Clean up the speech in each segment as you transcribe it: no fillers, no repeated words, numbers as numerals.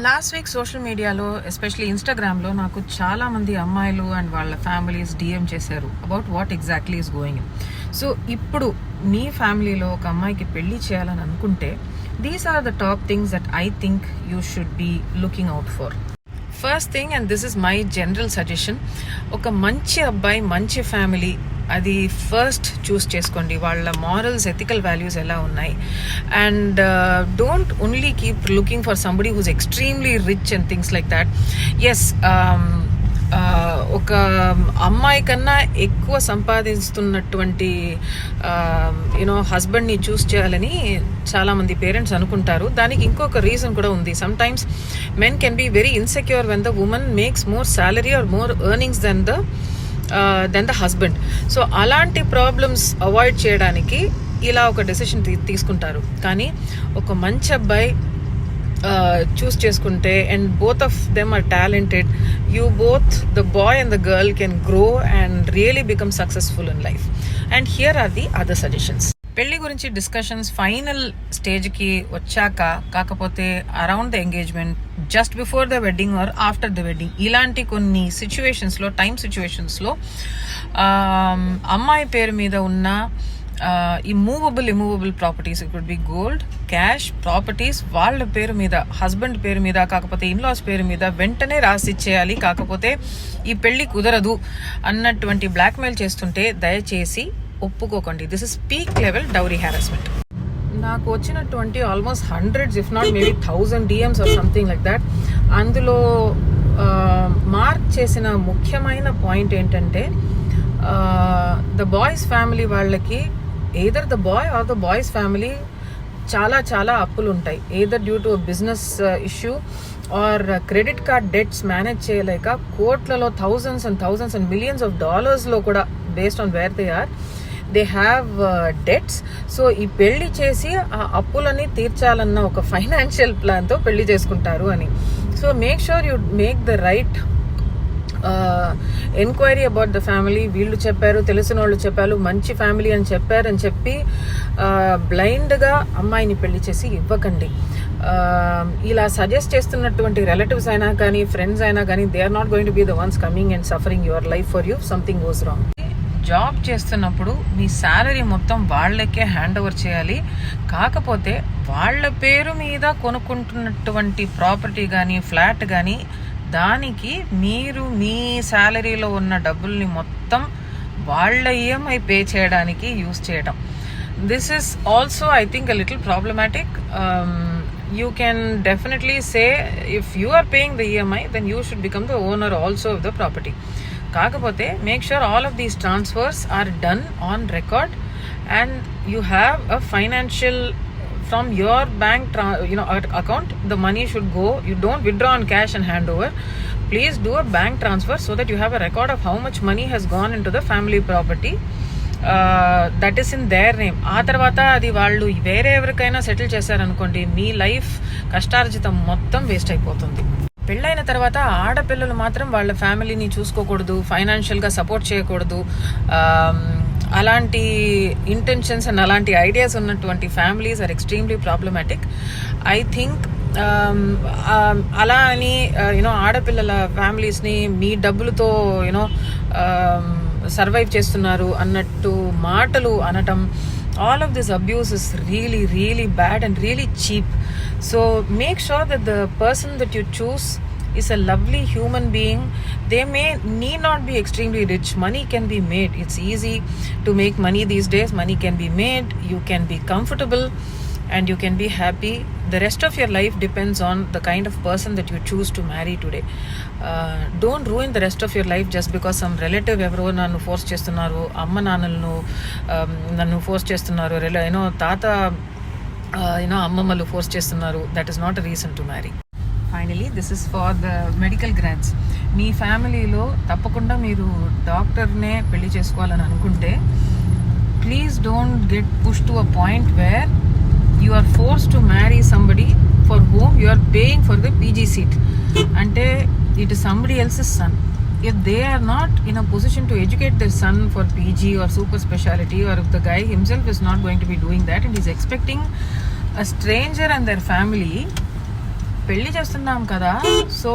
Last week social మీడియాలో especially ఇన్స్టాగ్రామ్లో నాకు చాలామంది అమ్మాయిలు అండ్ వాళ్ళ ఫ్యామిలీస్ డిఎం చేశారు about what exactly is going in. So ఇప్పుడు మీ ఫ్యామిలీలో ఒక అమ్మాయికి పెళ్లి చేయాలని అనుకుంటే these are the top things that I think you should be looking out for. First thing, and this is my general suggestion, ఒక మంచి అబ్బాయి మంచి ఫ్యామిలీ అది ఫస్ట్ చూస్ చేసుకోండి. వాళ్ళ మారల్స్, ఎథికల్ వాల్యూస్ ఎలా ఉన్నాయి. And don't only keep looking for somebody who's extremely rich and things like that. Yes, ఒక అమ్మాయి కన్నా ఎక్కువ సంపాదిస్తున్నటువంటి హస్బెండ్ని చూస్ చేయాలని చాలామంది పేరెంట్స్ అనుకుంటారు. దానికి ఇంకొక రీజన్ కూడా ఉంది. Sometimes men can be very insecure when the women makes more salary or more earnings than the husband. So అలాంటి ప్రాబ్లమ్స్ అవాయిడ్ చేయడానికి ఇలా ఒక డెసిషన్ తీసుకుంటారు. కానీ ఒక మంచి అబ్బాయి చూస్ చేసుకుంటే and both of them are talented, you both the boy and the girl can grow and really become successful in life. And here are the other suggestions. పెళ్లి గురించి డిస్కషన్స్ ఫైనల్ స్టేజ్కి వచ్చాక, కాకపోతే around the engagement, just before the wedding or after the wedding, ఇలాంటి కొన్ని సిచ్యువేషన్స్లో, time సిచ్యువేషన్స్లో అమ్మాయి పేరు మీద ఉన్న immovable properties, it could be gold, cash, properties వాళ్ళ పేరు మీద, హస్బెండ్ పేరు మీద, కాకపోతే ఇన్లాస్ పేరు మీద వెంటనే రాసిచ్చేయాలి. కాకపోతే ఈ పెళ్లి కుదరదు అన్నటువంటి బ్లాక్మెయిల్ చేస్తుంటే దయచేసి ఒప్పుకోకండి. This is peak level dowry harassment. నాకు వచ్చినటువంటి almost hundreds if not maybe 1000 DMs or something like that. అందులో మార్క్ చేసిన ముఖ్యమైన పాయింట్ ఏంటంటే, ద బాయ్స్ ఫ్యామిలీ వాళ్ళకి either the boy or the boy's family చాలా అప్పులు ఉంటాయి. Either due to business issue or credit card debts manage చేయలేక కోట్లలో థౌజండ్స్ అండ్ మిలియన్స్ ఆఫ్ డాలర్స్లో కూడా based on where they are, they have debts. So ఈ పెళ్లి చేసి ఆ అప్పులని తీర్చాలన్న ఒక ఫైనాన్షియల్ ప్లాన్తో పెళ్లి చేసుకుంటారు అని. So make sure you make the right enquiry about the family. వీళ్ళు చెప్పారు, తెలిసిన వాళ్ళు చెప్పారు, మంచి ఫ్యామిలీ అని చెప్పారని చెప్పి బ్లైండ్గా అమ్మాయిని పెళ్లి చేసి ఇవ్వకండి. ఇలా సజెస్ట్ చేస్తున్నటువంటి రిలేటివ్స్ అయినా కానీ, ఫ్రెండ్స్ అయినా కానీ, they are not going to be the ones coming and suffering your life for you. Something goes wrong. Job చేస్తున్నప్పుడు మీ శాలరీ మొత్తం వాళ్ళకే హ్యాండ్ ఓవర్ చేయాలి. కాకపోతే వాళ్ళ పేరు మీద కొనుక్కుంటున్నటువంటి ప్రాపర్టీ కానీ, ఫ్లాట్ కానీ, దానికి మీరు మీ శాలరీలో ఉన్న డబ్బుల్ని మొత్తం వాళ్ళ ఈఎంఐ పే చేయడానికి యూజ్ చేయడం. This is also I think a little problematic. You can definitely say if you are paying the EMI, then you should become the owner also of the property. Kaakapote, make sure all of these transfers are done on record and you have a financial from your bank account. The money should go. You don't withdraw on cash and hand over. Please do a bank transfer so that you have a record of how much money has gone into the family property. That is in their name. ఆ తర్వాత అది వాళ్ళు వేరే ఎవరికైనా settle చేశారనుకోండి, మీ life కష్టార్జితం మొత్తం waste అయిపోతుంది. పెళ్ళైన తర్వాత ఆడపిల్లలు మాత్రం వాళ్ళ ఫ్యామిలీని చూసుకోకూడదు, ఫైనాన్షియల్గా సపోర్ట్ చేయకూడదు. అలాంటి ఇంటెన్షన్స్ అండ్ అలాంటి ఐడియాస్ ఉన్నటువంటి families are extremely problematic. I think అలా అని ఆడపిల్లల ఫ్యామిలీస్ని మీ డబ్బులతో సర్వైవ్ చేస్తున్నారు అన్నట్టు మాటలు అనటం, all of this abuse is really bad and really cheap. So make sure that the person that you choose is a lovely human being. They may need not be extremely rich. Money can be made. It's easy to make money these days. Money can be made. You can be comfortable and you can be happy. The rest of your life depends on the kind of person that you choose to marry today. Don't ruin the rest of your life just because some relative ఎవరో నన్ను force చేస్తున్నారు, అమ్మ నాన్నలను నన్ను force చేస్తున్నారు, తాత అమ్మమ్మలు force చేస్తున్నారు. That is not a reason to marry. Finally this is for the medical grads. మీ ఫ్యామిలీలో తప్పకుండా మీరు డాక్టర్నే పెళ్లి చేసుకోవాలని అనుకుంటే please don't get push to a point where you are forced to marry somebody for whom you are paying for the PG seat. Ante it is somebody else's son. If they are not in a position to educate their son for PG or super speciality, or if the guy himself is not going to be doing that and is expecting a stranger and their family పెళ్లి చేస్తున్నాం కదా, so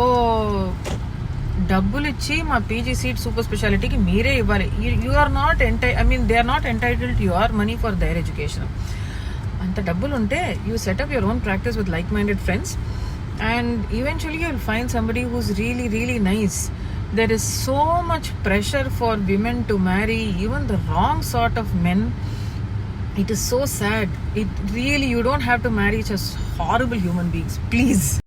డబ్బులు ఇచ్చి మా PG seat super స్పెషాలిటీకి మీరే ఇవ్వాలి. You are not they are not entitled to your money for their education. అంత డబ్బులు ఉంటే you set up your own practice with like minded friends and eventually you will find somebody who's really really nice. There is so much pressure for women to marry even the wrong sort of men. It is so sad. It really, you don't have to marry such horrible human beings. Please.